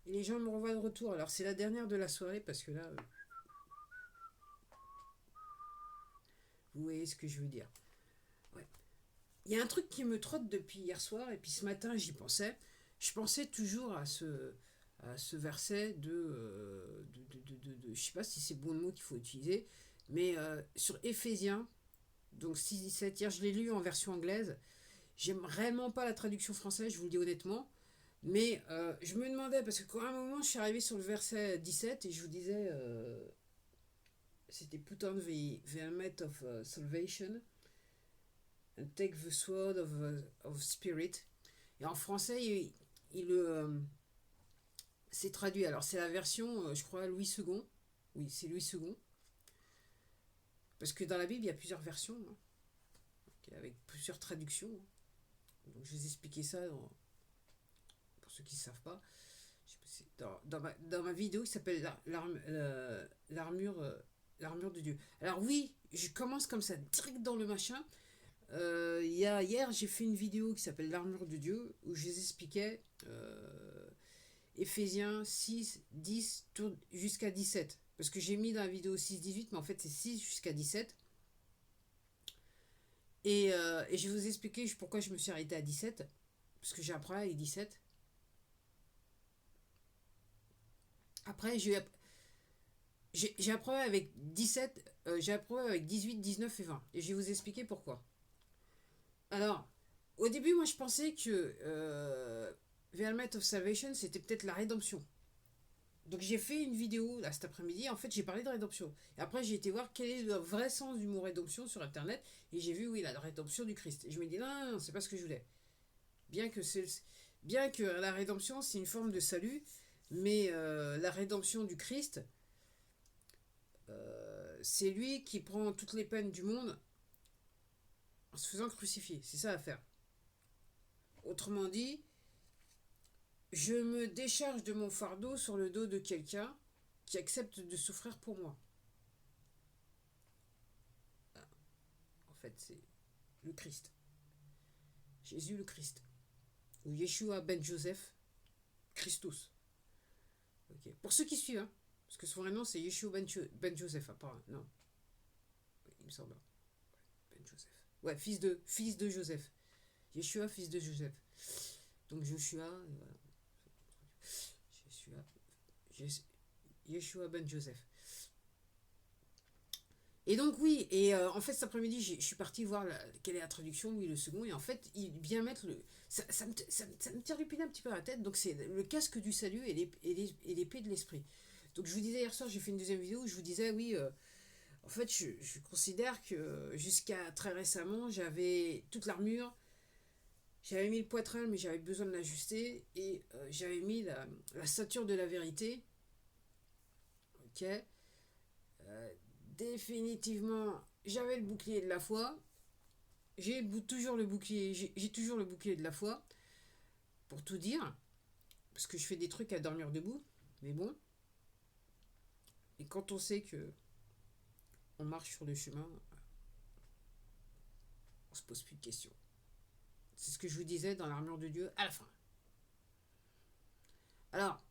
Et les gens me renvoient de retour. Alors c'est la dernière de la soirée parce que là, vous voyez ce que je veux dire. Ouais. Il y a un truc qui me trotte depuis hier soir et puis ce matin j'y pensais. Je pensais toujours à ce verset je sais pas si c'est le bon mot qu'il faut utiliser, mais sur Éphésiens, donc 6-17, hier je l'ai lu en version anglaise. J'aime réellement pas la traduction française, je vous le dis honnêtement. Mais je me demandais, parce que quand à un moment je suis arrivé sur le verset 17 et je vous disais, c'était Put on the helmet of salvation and take the sword of spirit. Et en français, c'est traduit. Alors c'est la version, je crois, Louis II. Oui, c'est Louis II. Parce que dans la Bible, il y a plusieurs versions, hein, avec plusieurs traductions. Donc je vais vous expliquer ça pour ceux qui ne savent pas. Dans ma vidéo qui s'appelle l'armure de Dieu. Alors oui, je commence comme ça, direct dans le machin. Hier, j'ai fait une vidéo qui s'appelle l'armure de Dieu, où je les expliquais Ephésiens 6, 10 jusqu'à 17. Parce que j'ai mis dans la vidéo 6, 18, mais en fait c'est 6 jusqu'à 17. Et je vais vous expliquer pourquoi je me suis arrêté à 17. Parce que j'ai un problème avec 17. Après, j'ai un problème avec 17, j'ai un problème avec 18, 19 et 20. Et je vais vous expliquer pourquoi. Alors, au début, moi je pensais que The Helmet of Salvation, c'était peut-être la rédemption. Donc j'ai fait une vidéo là cet après-midi, en fait j'ai parlé de rédemption. Et après j'ai été voir quel est le vrai sens du mot rédemption sur internet, et j'ai vu oui la rédemption du Christ. Et je me dis non, non, non c'est pas ce que je voulais. Bien que, bien que la rédemption c'est une forme de salut, mais la rédemption du Christ, c'est lui qui prend toutes les peines du monde en se faisant crucifier. C'est ça à faire. Autrement dit, je me décharge de mon fardeau sur le dos de quelqu'un qui accepte de souffrir pour moi. En fait, c'est le Christ. Jésus le Christ. Ou Yeshua ben Joseph, Christus. Okay. Pour ceux qui suivent, hein, parce que son vrai nom c'est Yeshua ben Joseph, apparemment. Non, il me semble. Ben Joseph. Ouais, fils de Joseph. Yeshua, fils de Joseph. Donc Joshua, voilà. Yeshua ben Joseph. Et donc oui, et en fait cet après-midi, je suis parti voir quelle est la traduction, oui, le second, et en fait, il vient mettre le... Ça me tire l'épine un petit peu à la tête, donc c'est le casque du salut et l'épée de l'esprit. Donc je vous disais hier soir, j'ai fait une deuxième vidéo où je vous disais, oui, en fait, je considère que jusqu'à très récemment, j'avais toute l'armure, j'avais mis le poitrail, mais j'avais besoin de l'ajuster, et j'avais mis la ceinture de la vérité, ok. Euh, Définitivement, j'avais le bouclier de la foi. Toujours le bouclier. J'ai toujours le bouclier de la foi. Pour tout dire. Parce que je fais des trucs à dormir debout. Mais bon. Et quand on sait que on marche sur le chemin, on se pose plus de questions. C'est ce que je vous disais dans l'armure de Dieu à la fin. Alors,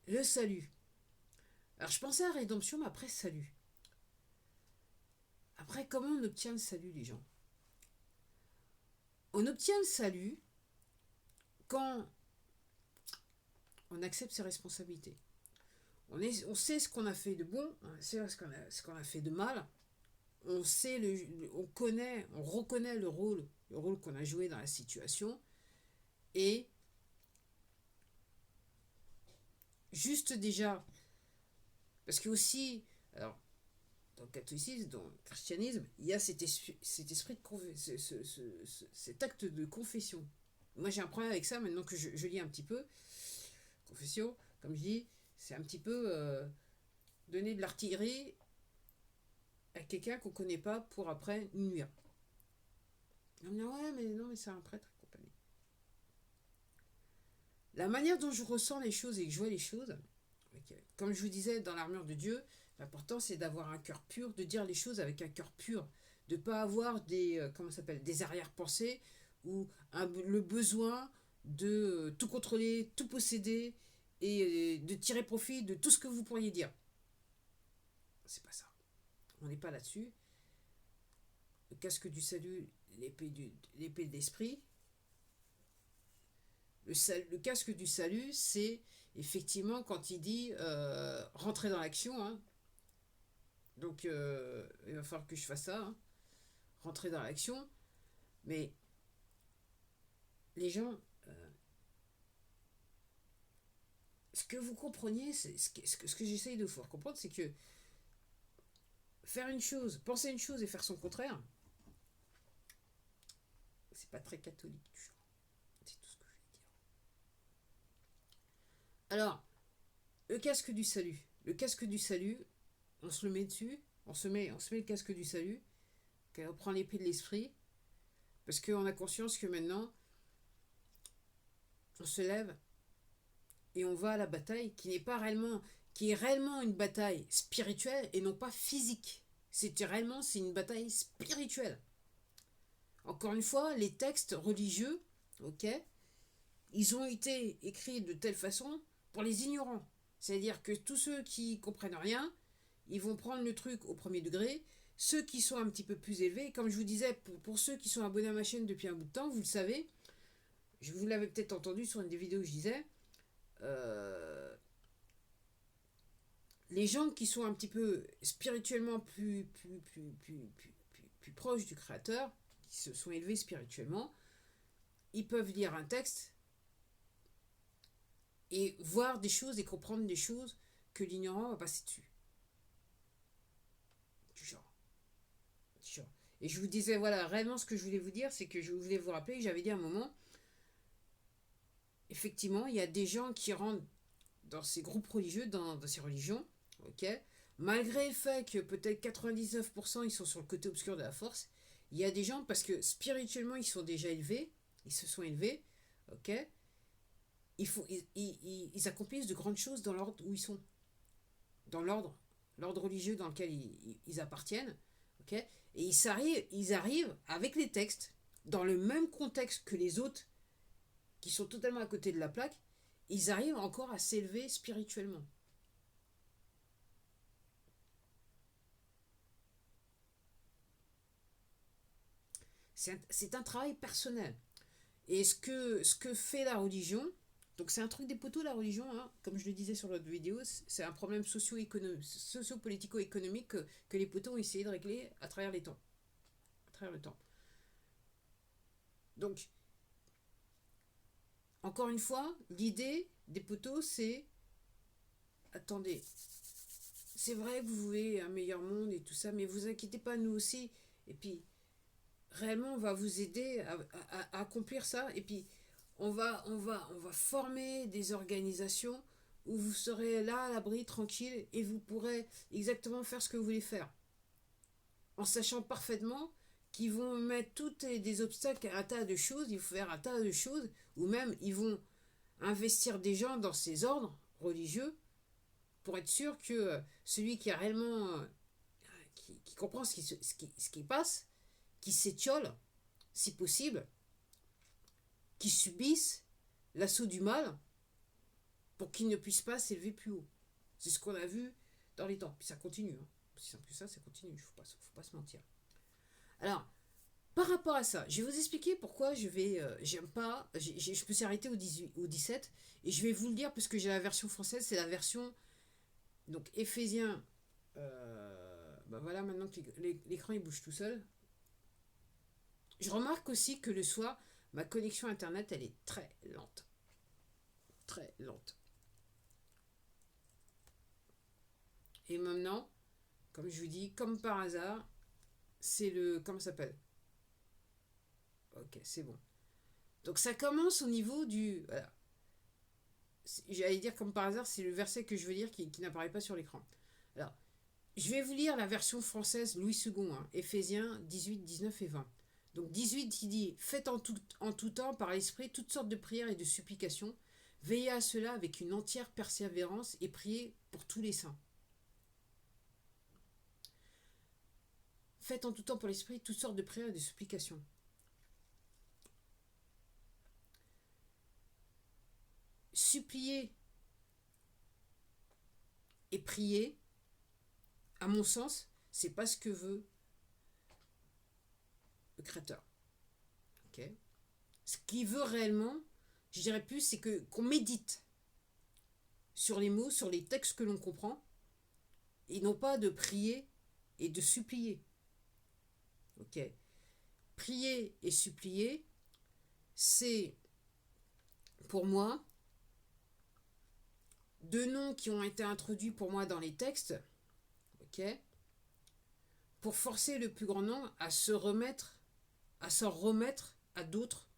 le salut. Alors, je pensais à rédemption, mais après salut. Après, comment on obtient le salut, les gens? On obtient le salut quand on accepte ses responsabilités. On sait ce qu'on a fait de bon, on sait ce qu'on a fait de mal, on reconnaît le rôle qu'on a joué dans la situation, et juste déjà, parce que aussi, alors, dans le catholicisme, dans le christianisme, il y a cet esprit cet acte de confession. Moi j'ai un problème avec ça maintenant que je lis un petit peu. Confession, comme je dis, c'est un petit peu donner de l'artillerie à quelqu'un qu'on ne connaît pas pour après nuire. On me dit ouais mais non mais c'est un prêtre et compagnie. La manière dont je ressens les choses et que je vois les choses, comme je vous disais dans l'armure de Dieu, l'important c'est d'avoir un cœur pur, de dire les choses avec un cœur pur, de ne pas avoir des comment ça s'appelle des arrière-pensées ou le besoin de tout contrôler, tout posséder et de tirer profit de tout ce que vous pourriez dire. C'est pas ça. On n'est pas là-dessus. Le casque du salut, l'épée de l'esprit. Le casque du salut, c'est effectivement quand il dit rentrer dans l'action. Hein. Donc il va falloir que je fasse ça. Hein. Rentrer dans l'action. Mais les gens, ce que vous compreniez, c'est ce que j'essaye de vous faire comprendre, c'est que faire une chose, penser une chose et faire son contraire, c'est pas très catholique. C'est tout ce que je vais dire. Alors, le casque du salut. Le casque du salut, on se le met dessus, on se met le casque du salut, on prend l'épée de l'esprit, parce qu'on a conscience que maintenant, on se lève et on va à la bataille qui est réellement une bataille spirituelle et non pas physique. C'est une bataille spirituelle. Encore une fois, les textes religieux, ok, ils ont été écrits de telle façon pour les ignorants. C'est-à-dire que tous ceux qui comprennent rien, ils vont prendre le truc au premier degré. Ceux qui sont un petit peu plus élevés, comme je vous disais, pour ceux qui sont abonnés à ma chaîne depuis un bout de temps, vous le savez, je vous l'avais peut-être entendu sur une des vidéos que je disais, les gens qui sont un petit peu spirituellement plus proches du Créateur, qui se sont élevés spirituellement, ils peuvent lire un texte et voir des choses et comprendre des choses que l'ignorant va passer dessus. Du genre. Et je vous disais, voilà, réellement ce que je voulais vous dire, c'est que je voulais vous rappeler que j'avais dit à un moment, effectivement, il y a des gens qui rentrent dans ces groupes religieux, dans ces religions, ok, malgré le fait que peut-être 99% ils sont sur le côté obscur de la force, il y a des gens, parce que spirituellement ils sont déjà élevés, ils se sont élevés, ok, ils accomplissent de grandes choses dans l'ordre où ils sont, dans l'ordre religieux dans lequel ils appartiennent, ok, et ils arrivent avec les textes, dans le même contexte que les autres, qui sont totalement à côté de la plaque, ils arrivent encore à s'élever spirituellement. C'est un travail personnel. Et ce que fait la religion, donc c'est un truc des poteaux la religion, hein, comme je le disais sur l'autre vidéo, c'est un problème socio-politico-économique que les poteaux ont essayé de régler à travers les temps. À travers le temps. Donc, encore une fois, l'idée des poteaux, c'est attendez, c'est vrai que vous voulez un meilleur monde et tout ça, mais vous inquiétez pas, nous aussi. Et puis, réellement, on va vous aider à accomplir ça. Et puis, on va former des organisations où vous serez là à l'abri, tranquille, et vous pourrez exactement faire ce que vous voulez faire. En sachant parfaitement qu'ils vont mettre tous des obstacles à un tas de choses, il faut faire un tas de choses, ou même ils vont investir des gens dans ces ordres religieux pour être sûr que celui qui a réellement qui comprend ce qui passe, qui s'étiole, si possible, qui subisse l'assaut du mal pour qu'il ne puisse pas s'élever plus haut. C'est ce qu'on a vu dans les temps. Puis ça continue. Hein. Si simple que ça continue. Il ne faut pas se mentir. Alors, par rapport à ça, je vais vous expliquer pourquoi j'aime pas. Je me suis arrêté au 17 et je vais vous le dire parce que j'ai la version française, c'est la version donc Éphésiens. Voilà, maintenant que l'écran il bouge tout seul. Je remarque aussi que le soir, ma connexion internet elle est très lente. Très lente. Et maintenant, comme je vous dis, comme par hasard, c'est le. Comment ça s'appelle? Ok, c'est bon. Donc ça commence au niveau du. Voilà. J'allais dire comme par hasard, c'est le verset que je veux lire qui n'apparaît pas sur l'écran. Alors, je vais vous lire la version française Louis II, hein, Éphésiens 18, 19 et 20. Donc 18 qui dit « Faites en tout temps par l'esprit toutes sortes de prières et de supplications, veillez à cela avec une entière persévérance et priez pour tous les saints. » Faites en tout temps pour l'esprit toutes sortes de prières et de supplications. supplier et prier, à mon sens, c'est pas ce que veut le créateur. Ok. Ce qu'il veut réellement, je dirais plus, c'est que qu'on médite sur les mots, sur les textes que l'on comprend, et non pas de prier et de supplier. Ok. Prier et supplier, c'est pour moi deux noms qui ont été introduits pour moi dans les textes, ok, pour forcer le plus grand nombre à s'en remettre à d'autres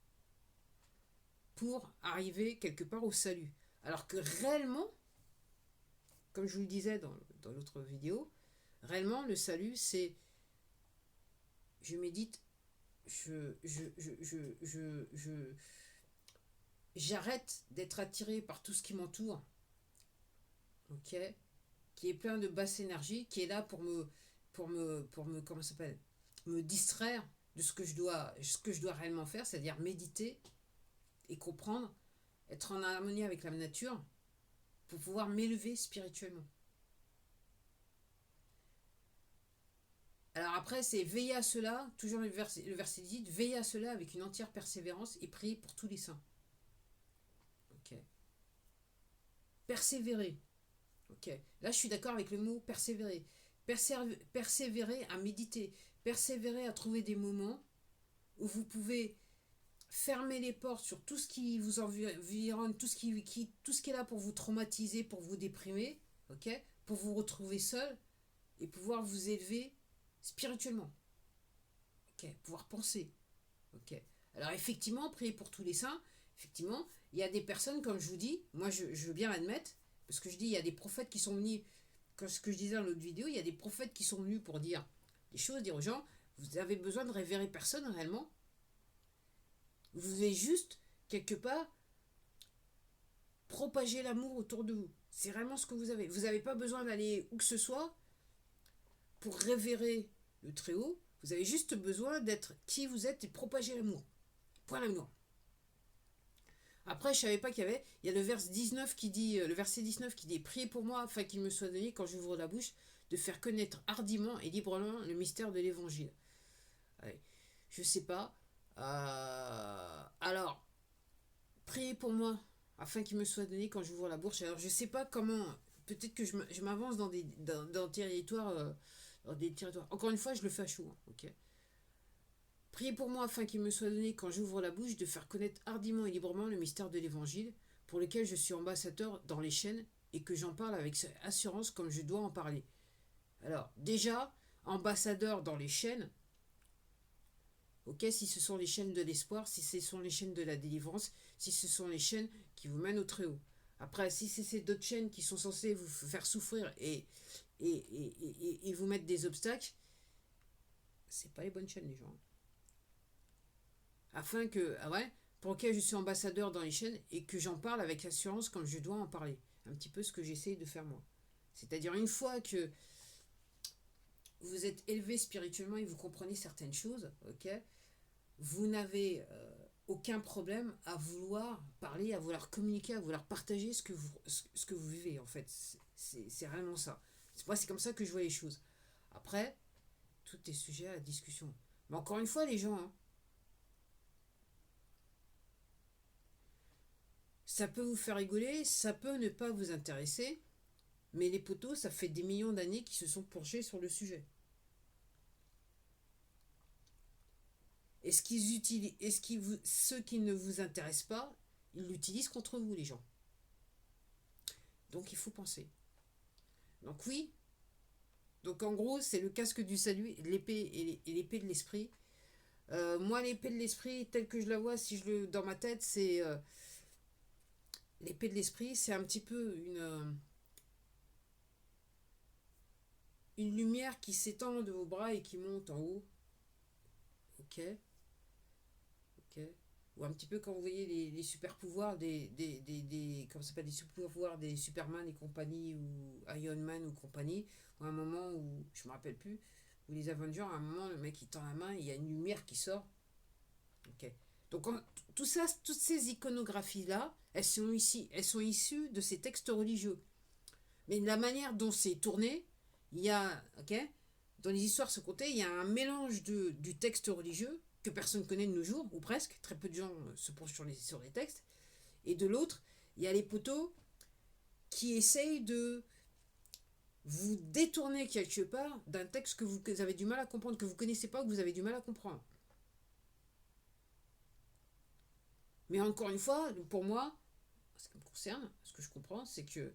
pour arriver quelque part au salut. Alors que réellement, comme je vous le disais dans l'autre vidéo, réellement le salut c'est je médite, j'arrête d'être attiré par tout ce qui m'entoure, ok, qui est plein de basse énergie, qui est là comment ça s'appelle, me distraire de ce que je dois réellement faire, c'est-à-dire méditer et comprendre, être en harmonie avec la nature pour pouvoir m'élever spirituellement. Alors après, c'est veiller à cela, toujours le verset dit, veiller à cela avec une entière persévérance et prier pour tous les saints. Ok. Persévérer. Ok. Là, je suis d'accord avec le mot persévérer. Persévérer à méditer. Persévérer à trouver des moments où vous pouvez fermer les portes sur tout ce qui vous environne, tout ce qui est là pour vous traumatiser, pour vous déprimer, ok, pour vous retrouver seul et pouvoir vous élever spirituellement. Ok. Pouvoir penser. Ok. Alors effectivement, prier pour tous les saints, effectivement, il y a des personnes, comme je vous dis, moi je veux bien l'admettre, parce que je dis, il y a des prophètes qui sont venus, comme ce que je disais dans l'autre vidéo, il y a des prophètes qui sont venus pour dire des choses, dire aux gens, vous avez besoin de révérer personne réellement. Vous devez juste, quelque part, propager l'amour autour de vous. C'est vraiment ce que vous avez. Vous n'avez pas besoin d'aller où que ce soit pour révérer le Très-Haut. Vous avez juste besoin d'être qui vous êtes et de propager l'amour. Point l'amour. Après, je ne savais pas qu'il y a le verset 19 qui dit, priez pour moi afin qu'il me soit donné, quand j'ouvre la bouche, de faire connaître hardiment et librement le mystère de l'évangile. Allez, je sais pas. Alors, priez pour moi afin qu'il me soit donné quand j'ouvre la bouche. Alors, je sais pas comment. Peut-être que je m'avance dans des territoires, Encore une fois, je le fais à chaud. Hein, ok. Priez pour moi afin qu'il me soit donné, quand j'ouvre la bouche, de faire connaître hardiment et librement le mystère de l'évangile, pour lequel je suis ambassadeur dans les chaînes et que j'en parle avec assurance comme je dois en parler. Alors, déjà, ambassadeur dans les chaînes, ok, si ce sont les chaînes de l'espoir, si ce sont les chaînes de la délivrance, si ce sont les chaînes qui vous mènent au Très-Haut. Après, si c'est ces d'autres chaînes qui sont censées vous faire souffrir et vous mettre des obstacles, c'est pas les bonnes chaînes, les gens. Afin que, pour lequel je suis ambassadeur dans les chaînes et que j'en parle avec assurance comme je dois en parler. Un petit peu ce que j'essaie de faire moi. C'est-à-dire une fois que vous êtes élevé spirituellement et vous comprenez certaines choses, ok, vous n'avez aucun problème à vouloir parler, à vouloir communiquer, à vouloir partager ce que vous vivez en fait. C'est vraiment ça. Moi, c'est comme ça que je vois les choses. Après, tout est sujet à la discussion. Mais encore une fois, les gens, hein, ça peut vous faire rigoler, ça peut ne pas vous intéresser, mais les poteaux, ça fait des millions d'années qu'ils se sont penchés sur le sujet. Ceux qui ne vous intéressent pas, ils l'utilisent contre vous, les gens. Donc il faut penser. Donc oui. Donc en gros, c'est le casque du salut, l'épée et l'épée de l'esprit. Moi, l'épée de l'esprit, telle que je la vois, dans ma tête, c'est l'épée de l'esprit, c'est un petit peu une lumière qui s'étend de vos bras et qui monte en haut. Ok. Ou un petit peu quand vous voyez les super pouvoirs comment ça s'appelle, des super pouvoirs des Superman et compagnie, ou Iron Man ou compagnie, ou un moment où je me rappelle plus, où les Avengers, à un moment le mec il tend la main, il y a une lumière qui sort. Ok. Donc tout ça, toutes ces iconographies là, elles sont issues de ces textes religieux. Mais la manière dont c'est tourné, il y a, ok, dans les histoires se compter, il y a un mélange du texte religieux que personne ne connaît de nos jours, ou presque, très peu de gens se penchent sur les textes, et de l'autre, il y a les poteaux qui essayent de vous détourner quelque part d'un texte que vous avez du mal à comprendre, que vous ne connaissez pas, que vous avez du mal à comprendre. Mais encore une fois, pour moi, ce qui me concerne, ce que je comprends, c'est que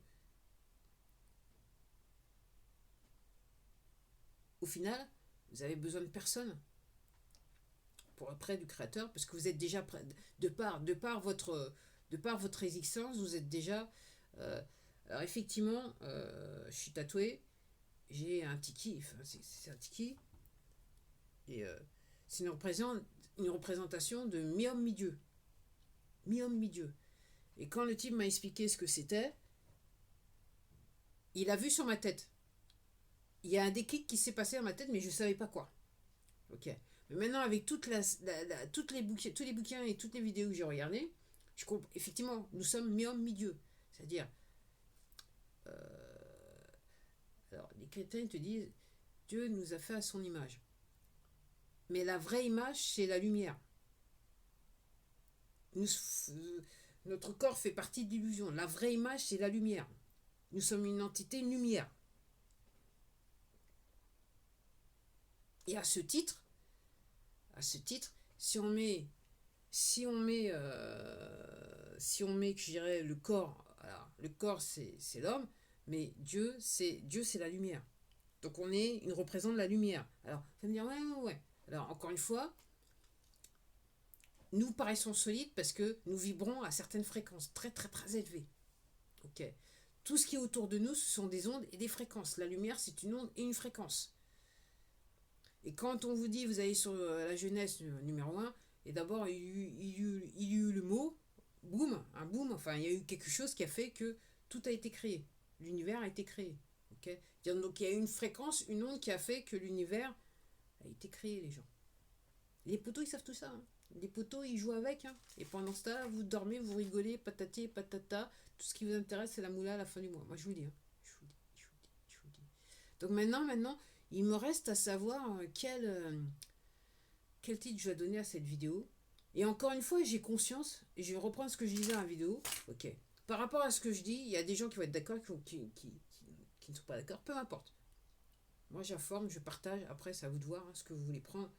au final, vous avez besoin de personne pour être près du créateur, parce que vous êtes déjà près, de par votre existence, vous êtes déjà... alors effectivement, je suis tatoué, j'ai un tiki, enfin, c'est un tiki, et c'est une représentation de mi-homme, mi-dieu. Mi-homme, mi-dieu. Et quand le type m'a expliqué ce que c'était, il a vu sur ma tête. Il y a un déclic qui s'est passé dans ma tête, mais je ne savais pas quoi. Ok. Mais maintenant, avec tous les bouquins et toutes les vidéos que j'ai regardées, effectivement, nous sommes mi-homme, mi-dieu. C'est-à-dire, alors, les chrétiens te disent, Dieu nous a fait à son image. Mais la vraie image, c'est la lumière. Notre corps fait partie de l'illusion. La vraie image, c'est la lumière. Nous sommes une entité lumière. Et à ce titre, si on met, je dirais, le corps, alors, le corps c'est l'homme, mais Dieu c'est la lumière. Donc on est une représentante de la lumière. Alors, vous allez me dire, ouais. Alors, encore une fois, nous paraissons solides parce que nous vibrons à certaines fréquences très très très élevées. Ok. Tout ce qui est autour de nous, ce sont des ondes et des fréquences. La lumière, c'est une onde et une fréquence. Et quand on vous dit, vous allez sur la Genèse numéro 1, et d'abord il y a eu le mot, boum, un boom, enfin il y a eu quelque chose qui a fait que tout a été créé. L'univers a été créé. Okay. Donc il y a eu une fréquence, une onde qui a fait que l'univers a été créé, les gens. Les poteaux, ils savent tout ça. Hein. Les poteaux, ils jouent avec. Hein. Et pendant ce temps, vous dormez, vous rigolez, patati, patata. Tout ce qui vous intéresse, c'est la moula à la fin du mois. Moi, je vous dis. Hein. Je vous dis. Donc maintenant, il me reste à savoir quel titre je vais donner à cette vidéo. Et encore une fois, j'ai conscience, et je vais reprendre ce que je disais dans la vidéo. Ok. Par rapport à ce que je dis, il y a des gens qui vont être d'accord, qui ne sont pas d'accord. Peu importe. Moi, j'informe, je partage. Après, c'est à vous de voir hein, ce que vous voulez prendre.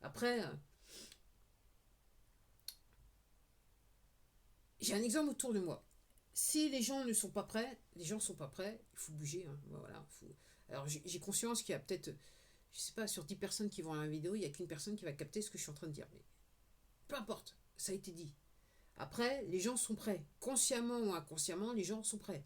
Après, j'ai un exemple autour de moi. Si les gens ne sont pas prêts, les gens ne sont pas prêts, il faut bouger. Hein. Voilà, Alors, j'ai conscience qu'il y a peut-être, je sais pas, sur 10 personnes qui vont à la vidéo, il n'y a qu'une personne qui va capter ce que je suis en train de dire. Mais peu importe, ça a été dit. Après, les gens sont prêts. Consciemment ou inconsciemment, les gens sont prêts.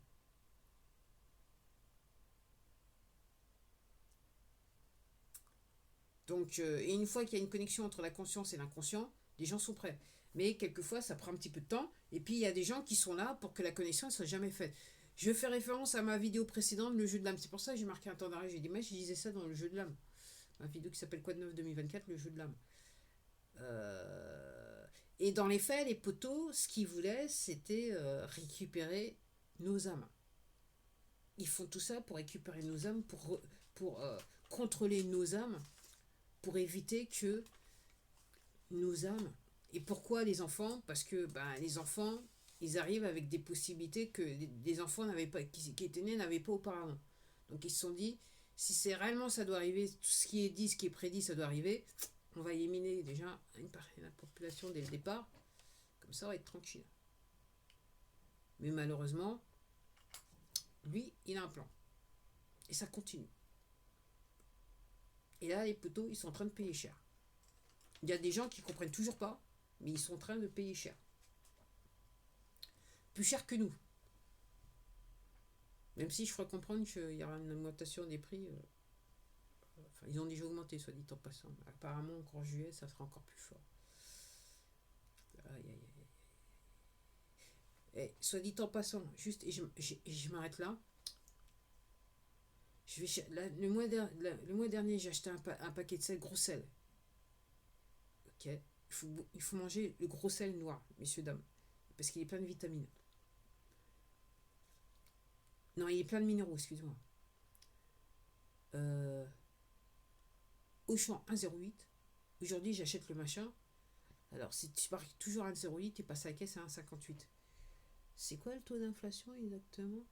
Donc, et une fois qu'il y a une connexion entre la conscience et l'inconscient, les gens sont prêts. Mais quelquefois, ça prend un petit peu de temps. Et puis, il y a des gens qui sont là pour que la connexion ne soit jamais faite. Je fais référence à ma vidéo précédente, le jeu de l'âme. C'est pour ça que j'ai marqué un temps d'arrêt. J'ai dit, mais je disais ça dans le jeu de l'âme. Ma vidéo qui s'appelle Quoi de neuf 2024, le jeu de l'âme. Et dans les faits, les poteaux, ce qu'ils voulaient, c'était récupérer nos âmes. Ils font tout ça pour récupérer nos âmes, pour contrôler nos âmes, pour éviter que nos âmes. Et pourquoi les enfants? Parce que les enfants, ils arrivent avec des possibilités que des enfants n'avaient pas, qui étaient nés n'avaient pas auparavant. Donc ils se sont dit, si c'est réellement ça doit arriver, tout ce qui est dit, ce qui est prédit, ça doit arriver, on va éliminer déjà une partie de la population dès le départ. Comme ça, on va être tranquille. Mais malheureusement, lui, il a un plan. Et ça continue. Et là, les poteaux, ils sont en train de payer cher. Il y a des gens qui ne comprennent toujours pas, mais ils sont en train de payer cher. Plus cher que nous. Même si je ferai comprendre qu'il y aura une augmentation des prix. Enfin, ils ont déjà augmenté, soit dit en passant. Apparemment, en juillet, ça sera encore plus fort. Aïe, aïe, aïe. Et soit dit en passant, juste, et je m'arrête là. Le mois dernier, j'ai acheté un paquet de sel, gros sel. Ok. Il faut manger le gros sel noir, messieurs, dames. Parce qu'il est plein de vitamines. Non, il est plein de minéraux, excuse-moi. Euh, Auchan 1,08. Aujourd'hui, j'achète le machin. Alors, si tu marques toujours 1,08, tu passes à la caisse à 1,58. C'est quoi le taux d'inflation exactement?